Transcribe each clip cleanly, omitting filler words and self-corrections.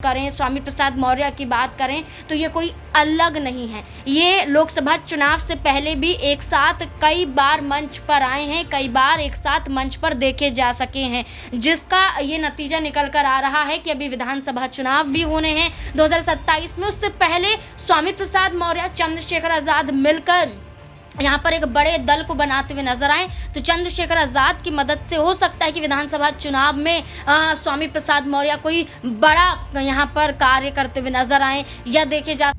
करें, स्वामी प्रसाद मौर्य की बात करें तो ये कोई अलग नहीं है। ये लोकसभा चुनाव से पहले भी एक साथ कई बार मंच पर आए हैं, कई बार एक साथ मंच पर देखे जा सके हैं, जिसका ये नतीजा निकल कर आ रहा है कि अभी विधानसभा चुनाव भी होने हैं 2027 में। उससे पहले स्वामी प्रसाद मौर्य, चंद्रशेखर आज़ाद मिलकर यहाँ पर एक बड़े दल को बनाते हुए नजर आए। तो चंद्रशेखर आज़ाद की मदद से हो सकता है कि विधानसभा चुनाव में स्वामी प्रसाद मौर्य कोई बड़ा यहाँ पर कार्य करते हुए नजर आए या देखे जा।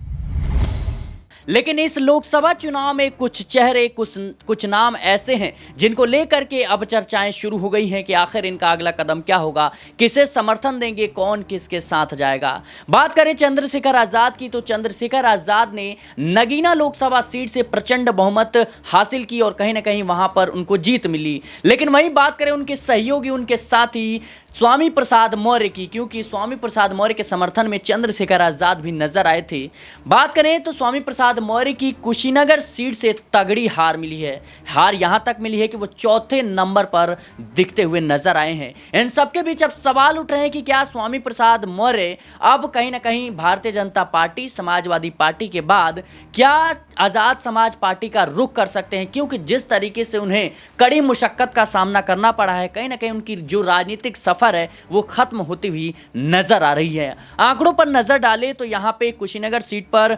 लेकिन इस लोकसभा चुनाव में कुछ चेहरे, कुछ नाम ऐसे हैं जिनको लेकर के अब चर्चाएं शुरू हो गई हैं कि आखिर इनका अगला कदम क्या होगा, किसे समर्थन देंगे, कौन किसके साथ जाएगा। बात करें चंद्रशेखर आज़ाद की तो चंद्रशेखर आज़ाद ने नगीना लोकसभा सीट से प्रचंड बहुमत हासिल की और कहीं ना कहीं वहां पर उनको जीत मिली। लेकिन वहीं बात करें उनके सहयोगी, उनके साथी स्वामी प्रसाद मौर्य की, क्योंकि स्वामी प्रसाद मौर्य के समर्थन में चंद्रशेखर आज़ाद भी नजर आए थे। बात करें तो स्वामी प्रसाद मौर्य की कुशीनगर सीट से तगड़ी हार मिली है। हार यहां तक मिली है कि वो चौथे नंबर पर दिखते हुए नजर आए हैं। इन सबके बीच अब सवाल उठ रहे हैं कि क्या स्वामी प्रसाद मौर्य अब कहीं ना कहीं भारतीय जनता पार्टी, समाजवादी पार्टी के बाद क्या आज़ाद समाज पार्टी का रुख कर सकते हैं, क्योंकि जिस तरीके से उन्हें कड़ी मुशक्कत का सामना करना पड़ा है, कहीं ना कहीं उनकी जो राजनीतिक सफर है वो खत्म होती हुई नजर आ रही है। आंकड़ों पर नजर डालें तो यहां पे कुशीनगर सीट पर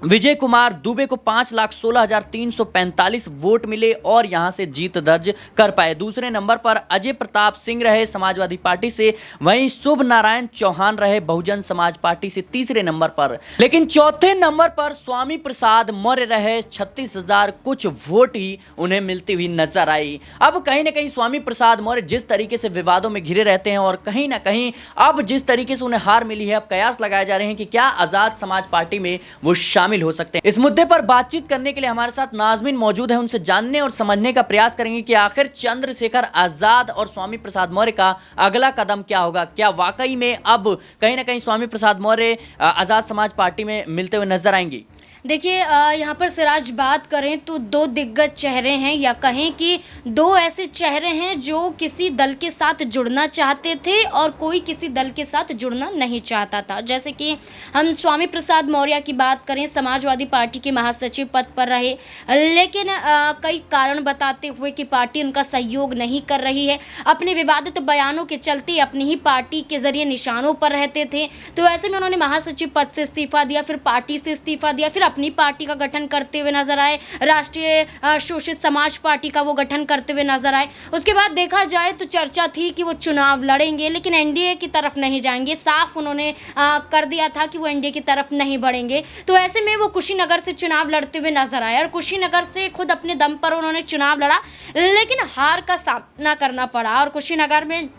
विजय कुमार दुबे को 5,16,345 वोट मिले और यहां से जीत दर्ज कर पाए। दूसरे नंबर पर अजय प्रताप सिंह रहे समाजवादी पार्टी से, वहीं शुभ नारायण चौहान रहे बहुजन समाज पार्टी से तीसरे नंबर पर। लेकिन चौथे नंबर पर स्वामी प्रसाद मौर्य रहे, 36,000 कुछ वोट ही उन्हें मिलती हुई नजर आई। अब कहीं ना कहीं स्वामी प्रसाद मौर्य जिस तरीके से विवादों में घिरे रहते हैं और कहीं ना कहीं अब जिस तरीके से उन्हें हार मिली है, अब कयास लगाए जा रहे हैं कि क्या आजाद समाज पार्टी में वो शामिल हो सकते हैं। इस मुद्दे पर बातचीत करने के लिए हमारे साथ नाजमीन मौजूद है। उनसे जानने और समझने का प्रयास करेंगे कि आखिर चंद्रशेखर आज़ाद और स्वामी प्रसाद मौर्य का अगला कदम क्या होगा। क्या वाकई में अब कहीं ना कहीं स्वामी प्रसाद मौर्य आज़ाद समाज पार्टी में मिलते हुए नजर आएंगे। देखिए, यहाँ पर सिराज बात करें तो दो दिग्गज चेहरे हैं, या कहें कि दो ऐसे चेहरे हैं जो किसी दल के साथ जुड़ना चाहते थे और कोई किसी दल के साथ जुड़ना नहीं चाहता था। जैसे कि हम स्वामी प्रसाद मौर्य की बात करें, समाजवादी पार्टी के महासचिव पद पर रहे, लेकिन कई कारण बताते हुए कि पार्टी उनका सहयोग नहीं कर रही है, अपने विवादित बयानों के चलते अपनी ही पार्टी के जरिए निशानों पर रहते थे। तो ऐसे में उन्होंने महासचिव पद से इस्तीफा दिया, फिर पार्टी से इस्तीफा दिया, फिर अपनी पार्टी का गठन करते हुए नजर आए, राष्ट्रीय शोषित समाज पार्टी का वो गठन करते हुए नजर आए। उसके बाद देखा जाए तो चर्चा थी कि वो चुनाव लड़ेंगे, लेकिन एनडीए की तरफ नहीं जाएंगे। साफ उन्होंने कर दिया था कि वो एनडीए की तरफ नहीं बढ़ेंगे। तो ऐसे में वो कुशीनगर से चुनाव लड़ते हुए नजर आए और कुशीनगर से खुद अपने दम पर उन्होंने चुनाव लड़ा, लेकिन हार का सामना करना पड़ा और कुशीनगर में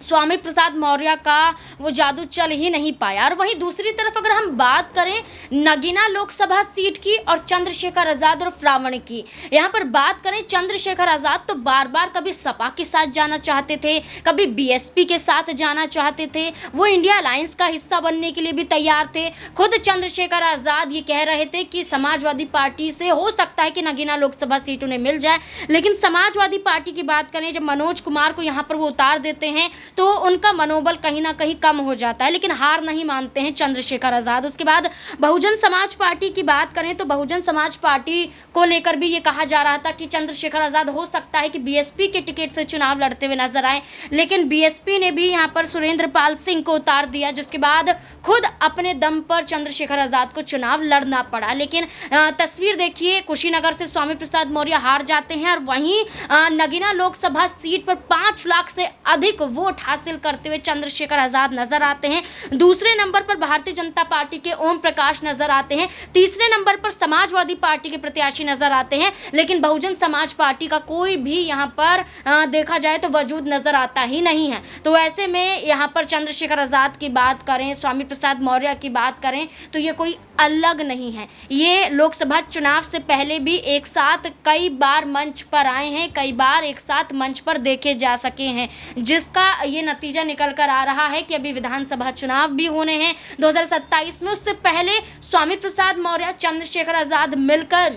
स्वामी प्रसाद मौर्य का वो जादू चल ही नहीं पाया। और वहीं दूसरी तरफ अगर हम बात करें नगीना लोकसभा सीट की और चंद्रशेखर आज़ाद और फ्रावण की, यहाँ पर बात करें चंद्रशेखर आज़ाद तो बार बार कभी सपा के साथ जाना चाहते थे, कभी बीएसपी के साथ जाना चाहते थे, वो इंडिया अलायंस का हिस्सा बनने के लिए भी तैयार थे। खुद चंद्रशेखर आज़ाद ये कह रहे थे कि समाजवादी पार्टी से हो सकता है कि नगीना लोकसभा सीट उन्हें मिल जाए, लेकिन समाजवादी पार्टी की बात करें, जब मनोज कुमार को यहाँ पर वो उतार देते हैं तो उनका मनोबल कहीं ना कहीं कम हो जाता है। लेकिन हार नहीं मानते हैं चंद्रशेखर आज़ाद। उसके बाद बहुजन समाज पार्टी की बात करें तो बहुजन समाज पार्टी को लेकर भी ये कहा जा रहा था कि चंद्रशेखर आज़ाद हो सकता है कि बीएसपी के टिकट से चुनाव लड़ते हुए नजर आए, लेकिन बीएसपी ने भी यहाँ पर सुरेंद्र पाल सिंह को उतार दिया, जिसके बाद खुद अपने दम पर चंद्रशेखर आज़ाद को चुनाव लड़ना पड़ा। लेकिन तस्वीर देखिए, कुशीनगर से स्वामी प्रसाद मौर्य हार जाते हैं और वहीं नगीना लोकसभा सीट पर 5 लाख से अधिक वोट हासिल करते हुए चंद्रशेखर आज़ाद नजर आते हैं। दूसरे नंबर पर भारतीय जनता पार्टी के ओम प्रकाश नजर आते हैं, तीसरे नंबर पर समाजवादी पार्टी के प्रत्याशी नजर आते हैं, लेकिन बहुजन समाज पार्टी का कोई भी यहाँ पर देखा जाए तो वजूद नजर आता ही नहीं है। तो ऐसे में यहाँ पर चंद्रशेखर आज़ाद की बात करें, स्वामी प्रसाद मौर्य की बात करें तो ये कोई अलग नहीं है। ये लोकसभा चुनाव से पहले भी एक साथ कई बार मंच पर आए हैं, कई बार एक साथ मंच पर देखे जा सके हैं, जिसका ये नतीजा निकल कर आ रहा है कि अभी विधानसभा चुनाव भी होने हैं 2027 में। उससे पहले स्वामी प्रसाद मौर्य, चंद्रशेखर आज़ाद मिलकर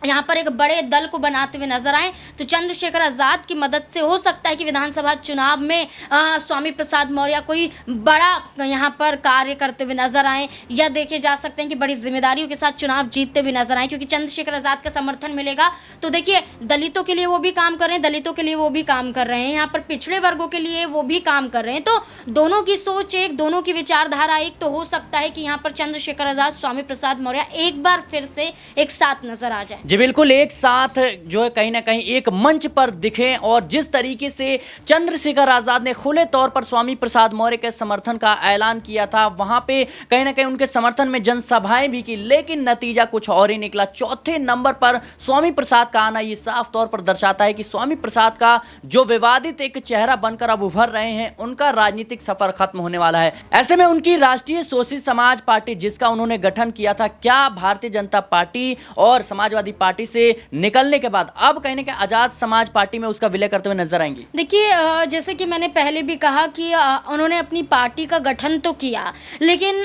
यहाँ पर एक बड़े दल को बनाते हुए नजर आए, तो चंद्रशेखर आज़ाद की मदद से हो सकता है कि विधानसभा चुनाव में स्वामी प्रसाद मौर्य कोई बड़ा यहाँ पर कार्य करते हुए नजर आए, या देखे जा सकते हैं कि बड़ी जिम्मेदारियों के साथ चुनाव जीतते हुए नजर आए, क्योंकि चंद्रशेखर आज़ाद का समर्थन मिलेगा। तो देखिए, दलितों के लिए वो भी काम कर रहे हैं, दलितों के लिए वो भी काम कर रहे हैं, यहाँ पर पिछड़े वर्गों के लिए वो भी काम कर रहे हैं। तो दोनों की सोच एक, दोनों की विचारधारा एक, तो हो सकता है कि यहाँ पर चंद्रशेखर आज़ाद, स्वामी प्रसाद मौर्य एक बार फिर से एक साथ नजर आ जाए। जी बिल्कुल, एक साथ जो है कहीं ना कहीं एक मंच पर दिखे, और जिस तरीके से चंद्रशेखर आजाद ने खुले तौर पर स्वामी प्रसाद मौर्य के समर्थन का ऐलान किया था, वहां पे कहीं ना कहीं उनके समर्थन में जनसभाएं भी की, लेकिन नतीजा कुछ और ही निकला। चौथे नंबर पर स्वामी प्रसाद का आना ये साफ तौर पर दर्शाता है कि स्वामी प्रसाद का जो विवादित एक चेहरा बनकर अब उभर रहे हैं, उनका राजनीतिक सफर खत्म होने वाला है। ऐसे में उनकी राष्ट्रीय शोषित समाज पार्टी, जिसका उन्होंने गठन किया था, क्या भारतीय जनता पार्टी और समाजवादी पार्टी से निकलने के बाद अब कहीं ना कहीं आजाद समाज पार्टी में उसका विलय करते हुए नजर आएंगी? देखिए, जैसे कि मैंने पहले भी कहा कि उन्होंने अपनी पार्टी का गठन तो किया, लेकिन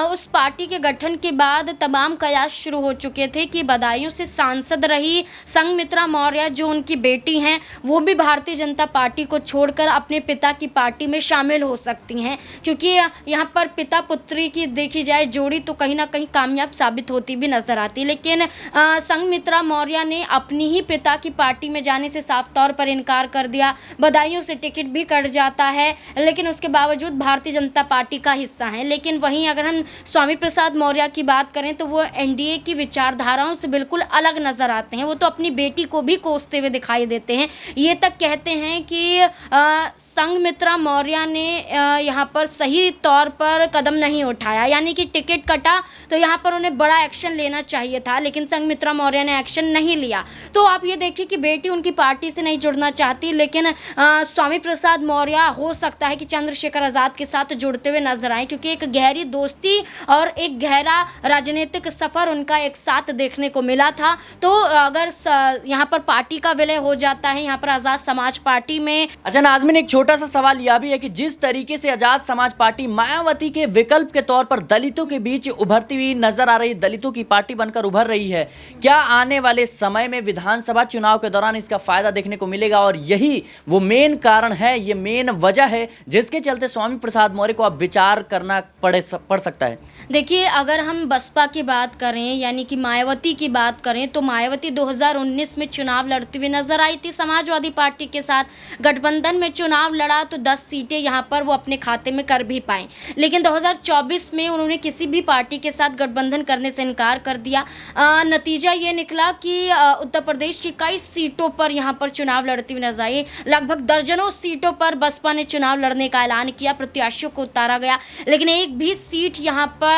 उस पार्टी के गठन के बाद तमाम कयास शुरू हो चुके थे कि बदायूं से सांसद रही संघमित्रा मौर्य, जो उनकी बेटी हैं, वो भी भारतीय जनता पार्टी को छोड़कर अपने पिता की पार्टी में शामिल हो सकती हैं, क्योंकि यहाँ पर पिता पुत्री की देखी जाए जोड़ी तो कहीं ना कहीं कामयाब साबित होती भी नजर आती। लेकिन संघमित्रा मौर्य ने अपनी ही पिता की पार्टी में जाने से साफ तौर पर इनकार कर दिया। बदायूं से टिकट भी कट जाता है, लेकिन उसके बावजूद भारतीय जनता पार्टी का हिस्सा हैं। लेकिन वहीं अगर हम स्वामी प्रसाद मौर्य की बात करें तो वो एनडीए की विचारधाराओं से बिल्कुल अलग नजर आते हैं। वो तो अपनी बेटी को भी कोसते हुए दिखाई देते हैं। ये तक कहते हैं कि संघमित्रा मौर्य ने यहाँ पर सही तौर पर कदम नहीं उठाया, यानी कि टिकट कटा तो यहाँ पर उन्हें बड़ा एक्शन लेना चाहिए था, लेकिन संघमित्रा मौर्य ने एक्शन नहीं लिया। तो आप ये देखिए कि बेटी उनकी पार्टी से नहीं जुड़ना चाहती, लेकिन स्वामी प्रसाद मौर्य हो सकता है कि चंद्रशेखर आज़ाद के साथ जुड़ते हुए नजर आए, क्योंकि एक गहरी दोस्ती और एक गहरा राजनीतिक सफर उनका एक साथ देखने को मिला था। तो अगर यहाँ पर पार्टी का विलय हो जाता है यहाँ पर आज़ाद समाज पार्टी में। अच्छा नाज़मीन, एक छोटा सा सवाल यह भी है कि जिस तरीके से आजाद समाज पार्टी मायावती के विकल्प के तौर पर दलितों के बीच उभरती हुई नजर आ रही, दलितों की पार्टी बनकर उभर रही है, क्या आने वाले समय में विधानसभा चुनाव के दौरान इसका फायदा देखने को मिलेगा? और यही वो मेन कारण है, ये मेन वजह है जिसके चलते स्वामी प्रसाद मौर्य को अब विचार करना पड़ सकता है। देखिए, अगर हम बसपा की बात करें, यानी कि मायावती की बात करें, तो मायावती 2019 में चुनाव लड़ती हुई नजर आई थी समाजवादी पार्टी के साथ। गठबंधन में चुनाव लड़ा तो 10 सीटें यहाँ पर वो अपने खाते में कर भी पाए, लेकिन 2024 में उन्होंने किसी भी पार्टी के साथ गठबंधन करने से इनकार कर दिया। नतीजा ये निकला कि उत्तर प्रदेश की कई सीटों पर यहाँ पर चुनाव लड़ती हुई नजर आई। लगभग दर्जनों सीटों पर बसपा ने चुनाव लड़ने का ऐलान किया, प्रत्याशियों को उतारा गया, लेकिन एक भी सीट यहाँ पर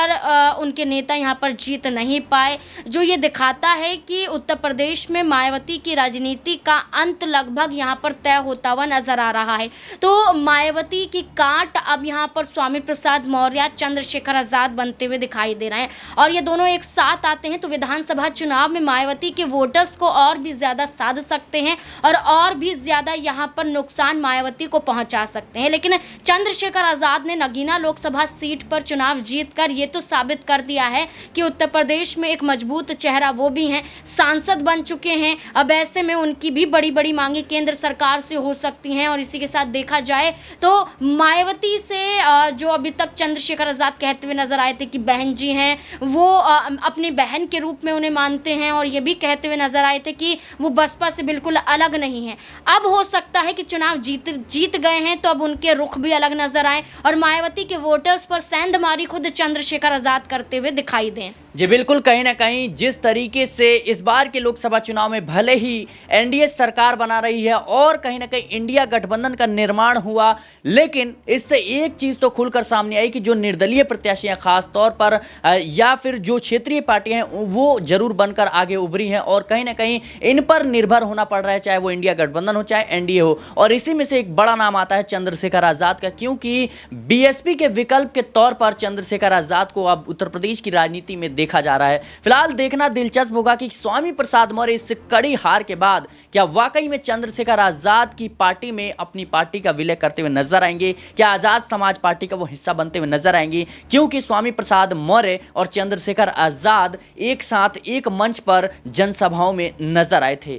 उनके नेता यहाँ पर जीत नहीं पाए, जो ये दिखाता है कि उत्तर प्रदेश में मायावती की राजनीति का अंत लगभग यहाँ पर तय होता हुआ नजर आ रहा है। तो मायावती की काट अब यहाँ पर स्वामी प्रसाद मौर्य, चंद्रशेखर आजाद बनते हुए दिखाई दे रहे हैं, और ये दोनों एक साथ आते हैं तो विधानसभा चुनाव में मायावती के वोटर्स को और भी ज्यादा साध सकते हैं और भी ज्यादा यहाँ पर नुकसान मायावती को पहुंचा सकते हैं। लेकिन चंद्रशेखर आजाद ने नगीना लोकसभा सीट पर चुनाव जीतकर ये तो साबित कर दिया है कि उत्तर प्रदेश में एक मजबूत चेहरा वो भी हैं, सांसद बन चुके हैं। अब ऐसे में उनकी भी बड़ी बड़ी मांगे केंद्र सरकार से हो सकती हैं, और इसी के साथ देखा जाए तो मायावती से जो अभी तक चंद्रशेखर आजाद कहते हुए नजर आए थे कि बहन जी हैं, वो अपनी बहन के रूप में उन्हें मानते हैं, और ये भी कहते हुए नजर आए थे कि वो बसपा से बिल्कुल अलग नहीं है। अब हो सकता है कि चुनाव जीत गए हैं तो अब उनके रुख भी अलग नजर आए और मायावती के वोटर्स पर सेंधमारी खुद चंद्रशेखर आजाद करते हुए दिखाई दें। जी बिल्कुल, कहीं ना कहीं जिस तरीके से इस बार के लोकसभा चुनाव में भले ही एनडीए सरकार बना रही है और कहीं ना कहीं इंडिया गठबंधन का निर्माण हुआ, लेकिन इससे एक चीज़ तो खुलकर सामने आई कि जो निर्दलीय प्रत्याशी हैं, खास तौर पर या फिर जो क्षेत्रीय पार्टियां हैं, वो जरूर बनकर आगे उभरी हैं और कहीं ना कहीं इन पर निर्भर होना पड़ रहा है, चाहे वो इंडिया गठबंधन हो चाहे एनडीए हो। और इसी में से एक बड़ा नाम आता है चंद्रशेखर आजाद का, क्योंकि बीएसपी के विकल्प के तौर पर चंद्रशेखर आजाद को अब उत्तर प्रदेश की राजनीति में देखा देखा जा रहा है। फिलहाल देखना दिलचस्प होगा कि स्वामी प्रसाद मौर्य इस कड़ी हार के बाद क्या वाकई में चंद्रशेखर आजाद की पार्टी में अपनी पार्टी का विलय करते हुए नजर आएंगे, क्या आजाद समाज पार्टी का वो हिस्सा बनते हुए नजर आएंगे, क्योंकि स्वामी प्रसाद मौर्य और चंद्रशेखर आजाद एक साथ एक मंच पर जनसभाओं में नजर आए थे।